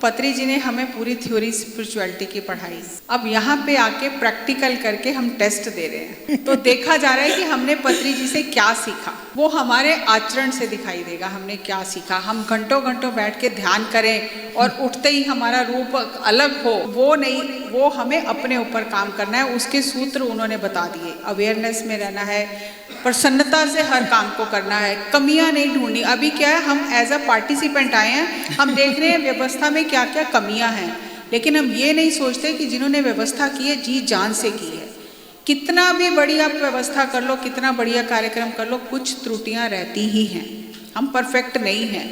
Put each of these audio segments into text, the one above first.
पत्री जी ने हमें पूरी थ्योरी स्पिरिचुअलिटी की पढ़ाई, अब यहाँ पे आके प्रैक्टिकल करके हम टेस्ट दे रहे हैं। तो देखा जा रहा है कि हमने पत्री जी से क्या सीखा, वो हमारे आचरण से दिखाई देगा। हमने क्या सीखा, हम घंटों घंटों बैठ के ध्यान करें और उठते ही हमारा रूप अलग हो, वो नहीं, वो हमें अपने ऊपर काम करना है। उसके सूत्र उन्होंने बता दिए। अवेयरनेस में रहना है, प्रसन्नता से हर काम को करना है, कमियां नहीं ढूंढनी। अभी क्या है, हम एज अ पार्टिसिपेंट आए हैं, हम देख रहे हैं व्यवस्था में क्या क्या कमियां हैं, लेकिन हम ये नहीं सोचते कि जिन्होंने व्यवस्था की है जी जान से की है। कितना भी बड़ी आप व्यवस्था कर लो, कितना बढ़िया कार्यक्रम कर लो, कुछ त्रुटियां रहती ही हैं, हम परफेक्ट नहीं हैं।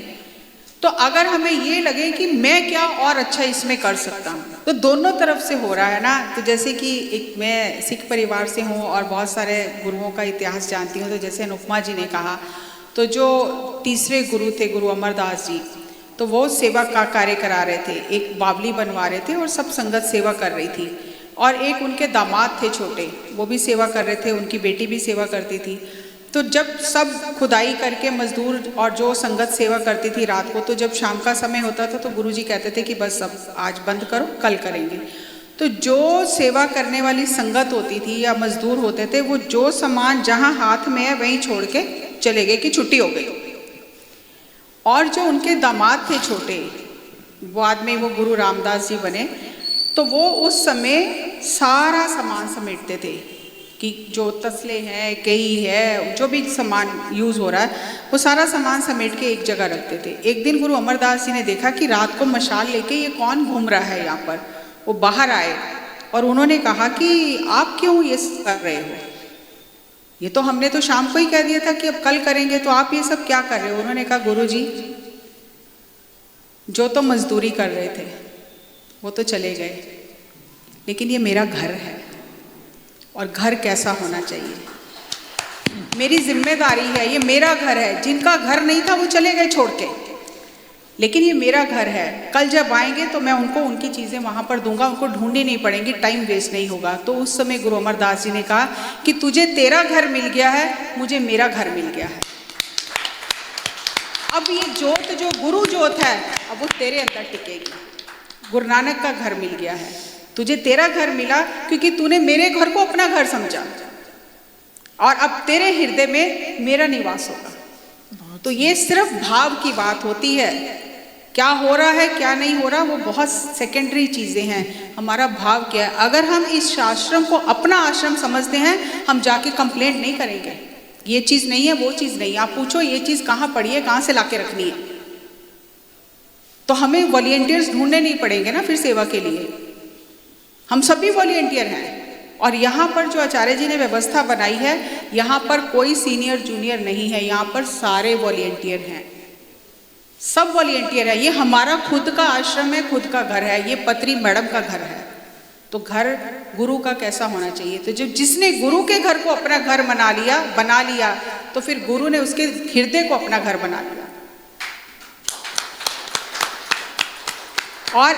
तो अगर हमें ये लगे कि मैं क्या और अच्छा इसमें कर सकता हूँ, तो दोनों तरफ से हो रहा है ना। तो जैसे कि एक मैं सिख परिवार से हूँ और बहुत सारे गुरुओं का इतिहास जानती हूँ। तो जैसे अनुपमा जी ने कहा, तो जो तीसरे गुरु थे गुरु अमरदास जी, तो वो सेवा का कार्य करा रहे थे, एक बावली बनवा रहे थे और सब संगत सेवा कर रही थी। और एक उनके दामाद थे छोटे, वो भी सेवा कर रहे थे, उनकी बेटी भी सेवा करती थी। तो जब सब खुदाई करके मजदूर और जो संगत सेवा करती थी रात को, तो जब शाम का समय होता था तो गुरुजी कहते थे कि बस अब आज बंद करो, कल करेंगे। तो जो सेवा करने वाली संगत होती थी या मजदूर होते थे, वो जो सामान जहाँ हाथ में है वहीं छोड़ के चले गए कि छुट्टी हो गई। और जो उनके दामाद थे छोटे, बाद में वो गुरु रामदास जी बने, तो वो उस समय सारा सामान समेटते थे कि जो तसले हैं, कई है, जो भी सामान यूज़ हो रहा है, वो सारा सामान समेट के एक जगह रखते थे। एक दिन गुरु अमरदास जी ने देखा कि रात को मशाल लेके ये कौन घूम रहा है यहाँ पर। वो बाहर आए और उन्होंने कहा कि आप क्यों ये कर रहे हो, ये तो हमने तो शाम को ही कह दिया था कि अब कल करेंगे, तो आप ये सब क्या कर रहे हो। उन्होंने कहा गुरु जी, जो तो मजदूरी कर रहे थे वो तो चले गए, लेकिन ये मेरा घर है और घर कैसा होना चाहिए, मेरी जिम्मेदारी है, ये मेरा घर है। जिनका घर नहीं था वो चले गए छोड़ के, लेकिन ये मेरा घर है। कल जब आएंगे तो मैं उनको उनकी चीज़ें वहाँ पर दूंगा, उनको ढूंढनी नहीं पड़ेंगी, टाइम वेस्ट नहीं होगा। तो उस समय गुरु अमरदास जी ने कहा कि तुझे तेरा घर मिल गया है, मुझे मेरा घर मिल गया है। अब ये जोत जो गुरु जोत है, अब वो तेरे अंदर टिकेगी। गुरु नानक का घर मिल गया है, तुझे तेरा घर मिला क्योंकि तूने मेरे घर को अपना घर समझा, और अब तेरे हृदय में मेरा निवास होगा। तो ये सिर्फ भाव की बात होती है, क्या हो रहा है क्या नहीं हो रहा वो बहुत सेकेंडरी चीज़ें हैं। हमारा भाव क्या है। अगर हम इस आश्रम को अपना आश्रम समझते हैं, हम जाके कंप्लेंट नहीं करेंगे, ये चीज़ नहीं है, वो चीज़ नहीं है। आप पूछो ये चीज़ कहाँ पड़ी है, कहाँ से लाके रखनी है, तो हमें वॉलंटियर्स ढूंढने नहीं पड़ेंगे ना फिर सेवा के लिए। हम सभी वॉलंटियर हैं। और यहाँ पर जो आचार्य जी ने व्यवस्था बनाई है, यहाँ पर कोई सीनियर जूनियर नहीं है, यहाँ पर सारे वॉलंटियर हैं, सब वॉलंटियर है। ये हमारा खुद का आश्रम है, खुद का घर है, ये पत्री मैडम का घर है। तो घर गुरु का कैसा होना चाहिए। तो जब जिसने गुरु के घर को अपना घर बना लिया, तो फिर गुरु ने उसके हृदय को अपना घर बना लिया। और